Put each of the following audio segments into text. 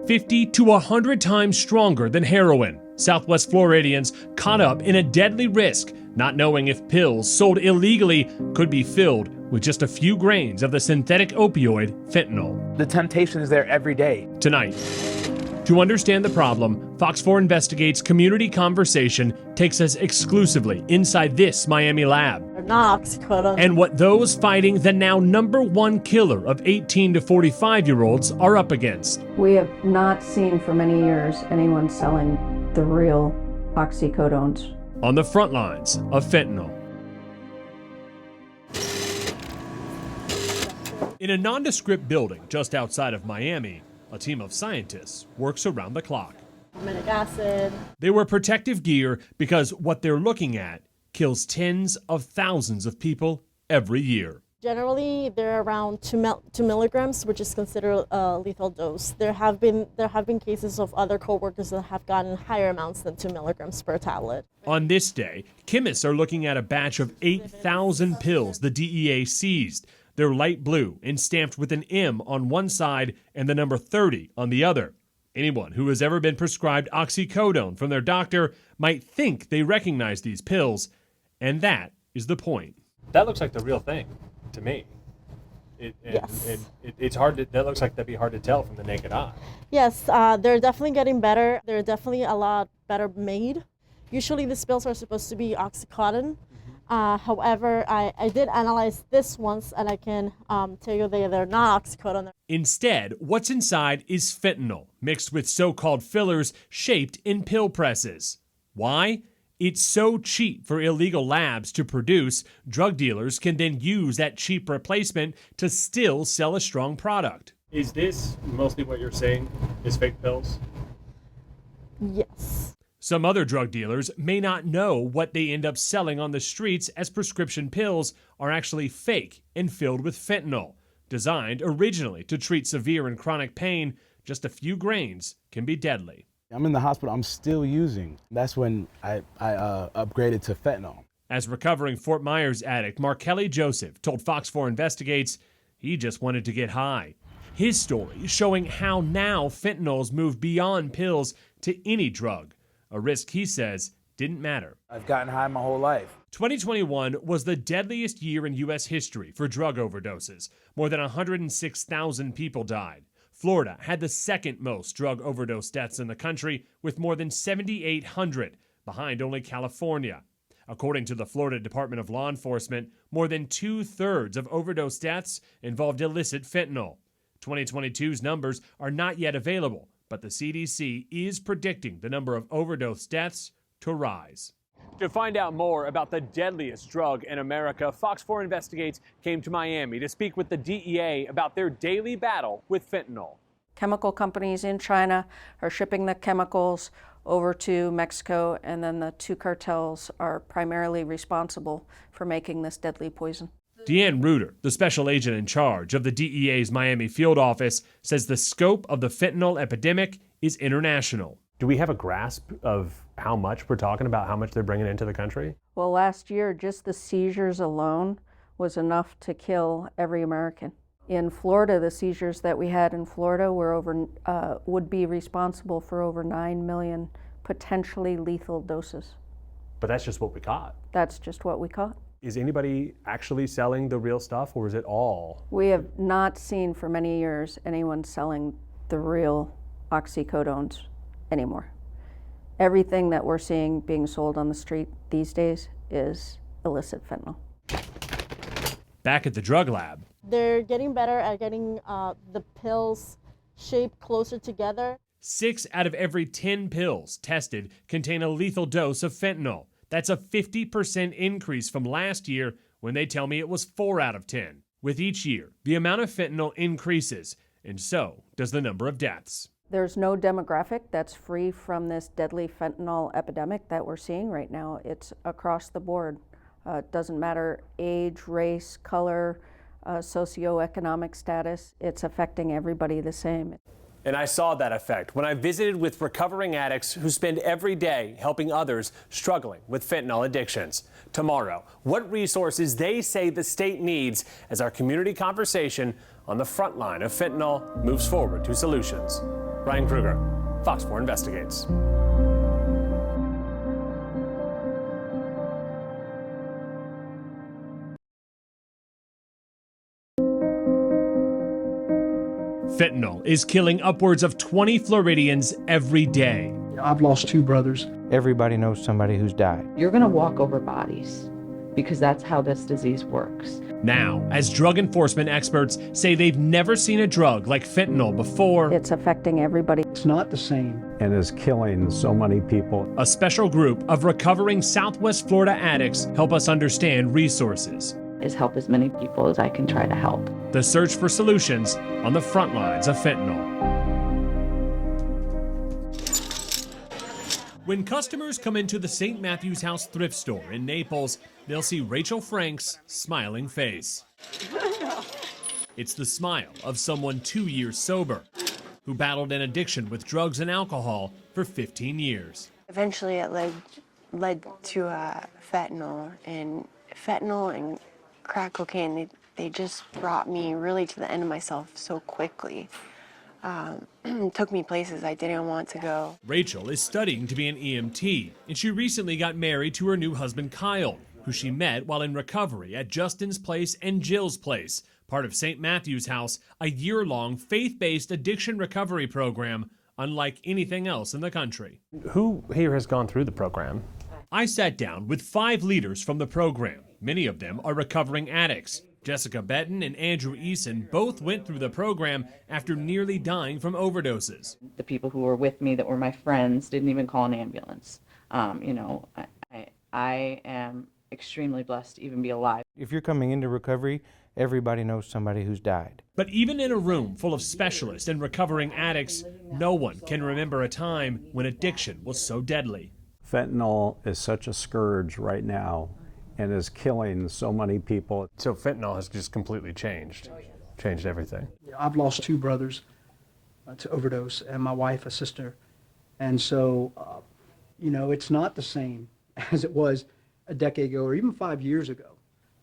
50 to 100 times stronger than heroin. Southwest Floridians caught up in a deadly risk, not knowing if pills sold illegally could be filled with just a few grains of the synthetic opioid fentanyl. The temptation is there every day. Tonight, to understand the problem, Fox 4 Investigates Community Conversation takes us exclusively inside this Miami lab. Not oxycodone. And what those fighting the now #1 killer of 18 to 45-year-olds are up against. We have not seen for many years anyone selling the real oxycodones. On the front lines of fentanyl. In a nondescript building just outside of Miami, a team of scientists works around the clock. Formic acid. They wear protective gear because what they're looking at kills tens of thousands of people every year. Generally, they're around 2 milligrams, which is considered a lethal dose. There have been cases of other coworkers that have gotten higher amounts than 2 milligrams per tablet. On this day, chemists are looking at a batch of 8,000 pills the DEA seized. They're light blue and stamped with an M on one side and the number 30 on the other. Anyone who has ever been prescribed oxycodone from their doctor might think they recognize these pills, and that is the point. That looks like the real thing to me. Yes. It's hard to, that looks like that'd be hard to tell from the naked eye. Yes, they're definitely getting better. They're definitely a lot better made. Usually these pills are supposed to be oxycodone. However, I did analyze this once, and I can tell you they're not oxycodone. Instead, what's inside is fentanyl, mixed with so-called fillers shaped in pill presses. Why? It's so cheap for illegal labs to produce, drug dealers can then use that cheap replacement to still sell a strong product. Is this mostly what you're saying is fake pills? Yes. Some other drug dealers may not know what they end up selling on the streets, as prescription pills are actually fake and filled with fentanyl. Designed originally to treat severe and chronic pain, just a few grains can be deadly. I'm in the hospital, I'm still using. That's when I upgraded to fentanyl. As recovering Fort Myers addict Mark Kelly Joseph told Fox 4 Investigates, he just wanted to get high. His story showing how now fentanyl's moved beyond pills to any drug. A risk he says didn't matter. I've gotten high my whole life. 2021 was the deadliest year in U.S. history for drug overdoses. More than 106,000 people died. Florida had the second most drug overdose deaths in the country, with more than 7,800, behind only California. According to the Florida Department of Law Enforcement, more than 2/3 of overdose deaths involved illicit fentanyl. 2022's numbers are not yet available, but the CDC is predicting the number of overdose deaths to rise. To find out more about the deadliest drug in America, Fox 4 Investigates came to Miami to speak with the DEA about their daily battle with fentanyl. Chemical companies in China are shipping the chemicals over to Mexico, and then the two cartels are primarily responsible for making this deadly poison. Deanne Reuter, the special agent in charge of the DEA's Miami field office, says the scope of the fentanyl epidemic is international. Do we have a grasp of how much we're talking about, how much they're bringing into the country? Well, last year, just the seizures alone was enough to kill every American. In Florida, the seizures that we had in Florida were would be responsible for over 9 million potentially lethal doses. But that's just what we caught. That's just what we caught. Is anybody actually selling the real stuff, or is it all? We have not seen for many years anyone selling the real oxycodones anymore. Everything that we're seeing being sold on the street these days is illicit fentanyl. Back at the drug lab, They're getting better at getting the pills shaped closer together. 6 out of every 10 pills tested contain a lethal dose of fentanyl. That's a 50% increase from last year, when they tell me it was 4 out of 10. With each year, the amount of fentanyl increases, and so does the number of deaths. There's no demographic that's free from this deadly fentanyl epidemic that we're seeing right now. It's across the board. It doesn't matter age, race, color, socioeconomic status. It's affecting everybody the same. And I saw that effect when I visited with recovering addicts who spend every day helping others struggling with fentanyl addictions. Tomorrow, what resources they say the state needs as our community conversation on the front line of fentanyl moves forward to solutions. Ryan Kruger, Fox 4 Investigates. Fentanyl is killing upwards of 20 Floridians every day. I've lost 2 brothers. Everybody knows somebody who's died. You're going to walk over bodies because that's how this disease works. Now, as drug enforcement experts say they've never seen a drug like fentanyl before, It's affecting everybody. It's not the same. and is killing so many people. a special group of recovering Southwest Florida addicts help us understand resources. Is help as many people as I can try to help. The search for solutions on the front lines of fentanyl. When customers come into the St. Matthew's House thrift store in Naples, they'll see Rachel Frank's smiling face. It's the smile of someone 2 years sober, who battled an addiction with drugs and alcohol for 15 years. Eventually it led to fentanyl and crack cocaine. They just brought me really to the end of myself so quickly. Took me places I didn't want to go. Rachel is studying to be an EMT, and she recently got married to her new husband, Kyle, who she met while in recovery at Justin's Place and Jill's Place, part of St. Matthew's House, a year-long faith-based addiction recovery program unlike anything else in the country. Who here has gone through the program? I sat down with 5 leaders from the program. Many of them are recovering addicts. Jessica Betton and Andrew Eason both went through the program after nearly dying from overdoses. The people who were with me that were my friends didn't even call an ambulance. I am extremely blessed to even be alive. If you're coming into recovery, everybody knows somebody who's died. But even in a room full of specialists and recovering addicts, no one can remember a time when addiction was so deadly. Fentanyl is such a scourge right now and is killing so many people. So fentanyl has just completely changed everything. I've lost 2 brothers to overdose, and my wife, a sister. And so, it's not the same as it was a decade ago or even 5 years ago,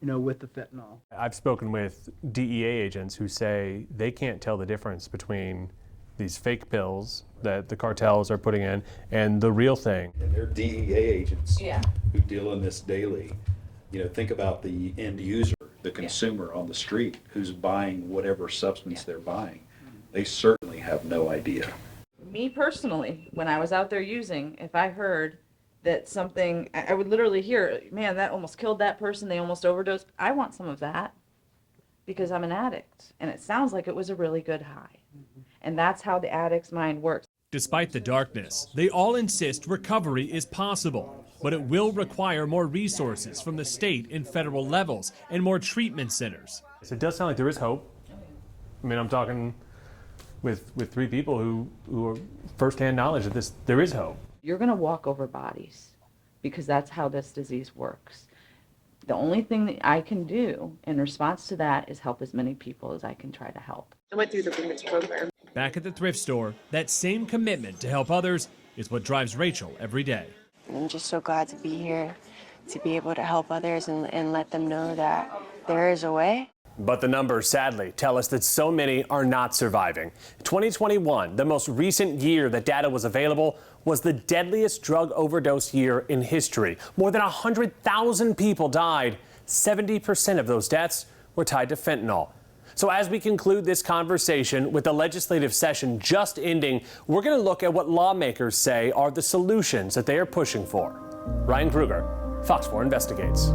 with the fentanyl. I've spoken with DEA agents who say they can't tell the difference between these fake pills that the cartels are putting in and the real thing. And they're DEA agents who deal in this daily. Think about the end user, the consumer on the street who's buying whatever substance they're buying. They certainly have no idea. Me personally, when I was out there using, if I heard that something, I would literally hear, man, that almost killed that person, they almost overdosed. I want some of that because I'm an addict. And it sounds like it was a really good high. And that's how the addict's mind works. Despite the darkness, they all insist recovery is possible, but it will require more resources from the state and federal levels and more treatment centers. So it does sound like there is hope. I mean, I'm talking with 3 people who are firsthand knowledge that there is hope. You're going to walk over bodies because that's how this disease works. The only thing that I can do in response to that is help as many people as I can try to help. I went through the Remix program. Back at the thrift store, that same commitment to help others is what drives Rachel every day. I'm just so glad to be here, to be able to help others and let them know that there is a way. But the numbers, sadly, tell us that so many are not surviving. 2021, the most recent year that data was available, was the deadliest drug overdose year in history. More than 100,000 people died. 70% of those deaths were tied to fentanyl. So as we conclude this conversation with the legislative session just ending, we're going to look at what lawmakers say are the solutions that they are pushing for. Ryan Kruger, Fox 4 Investigates.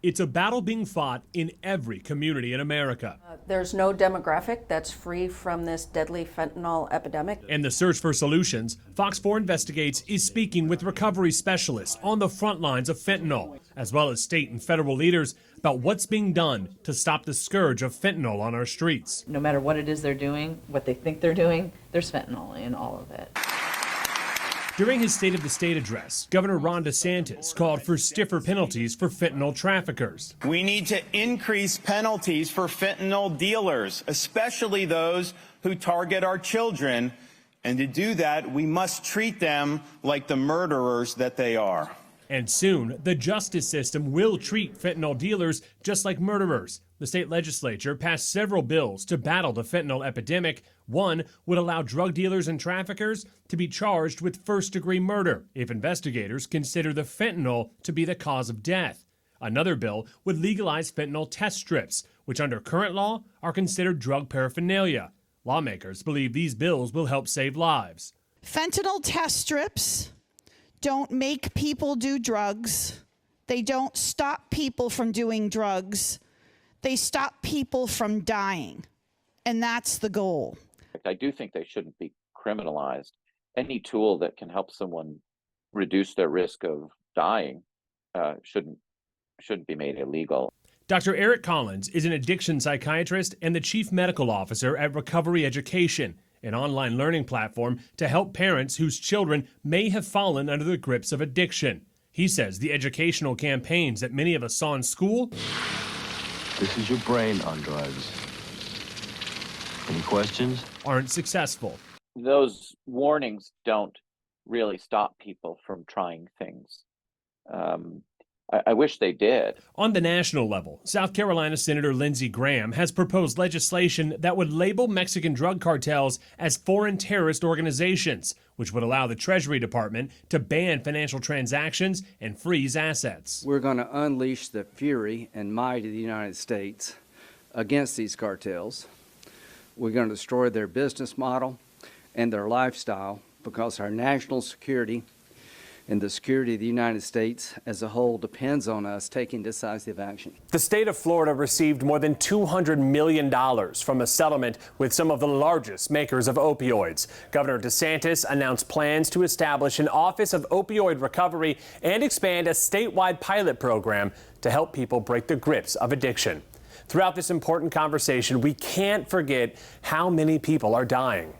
It's a battle being fought in every community in America. There's no demographic that's free from this deadly fentanyl epidemic. In the search for solutions, Fox 4 Investigates is speaking with recovery specialists on the front lines of fentanyl, as well as state and federal leaders about what's being done to stop the scourge of fentanyl on our streets. No matter what it is they're doing, what they think they're doing, there's fentanyl in all of it. During his State of the State address, Governor Ron DeSantis called for stiffer penalties for fentanyl traffickers. We need to increase penalties for fentanyl dealers, especially those who target our children. And to do that, we must treat them like the murderers that they are. And soon, the justice system will treat fentanyl dealers just like murderers. The state legislature passed several bills to battle the fentanyl epidemic. One would allow drug dealers and traffickers to be charged with first-degree murder if investigators consider the fentanyl to be the cause of death. Another bill would legalize fentanyl test strips, which under current law are considered drug paraphernalia. Lawmakers believe these bills will help save lives. Fentanyl test strips don't make people do drugs. They don't stop people from doing drugs. They stop people from dying. And that's the goal. I do think they shouldn't be criminalized. Any tool that can help someone reduce their risk of dying shouldn't be made illegal. Dr. Eric Collins is an addiction psychiatrist and the chief medical officer at Recovery Education, an online learning platform to help parents whose children may have fallen under the grips of addiction. He says the educational campaigns that many of us saw in school. This is your brain on drugs. Any questions? Aren't successful. Those warnings don't really stop people from trying things. I wish they did. On the national level, South Carolina Senator Lindsey Graham has proposed legislation that would label Mexican drug cartels as foreign terrorist organizations, which would allow the Treasury Department to ban financial transactions and freeze assets. We're going to unleash the fury and might of the United States against these cartels. We're going to destroy their business model and their lifestyle because our national security and the security of the United States as a whole depends on us taking decisive action. The state of Florida received more than $200 million from a settlement with some of the largest makers of opioids. Governor DeSantis announced plans to establish an Office of Opioid Recovery and expand a statewide pilot program to help people break the grips of addiction. Throughout this important conversation, we can't forget how many people are dying.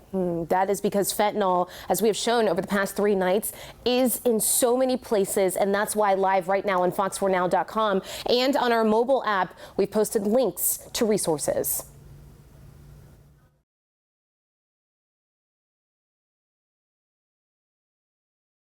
That is because fentanyl, as we have shown over the past 3 nights, is in so many places, and that's why live right now on fox4now.com and on our mobile app, we've posted links to resources.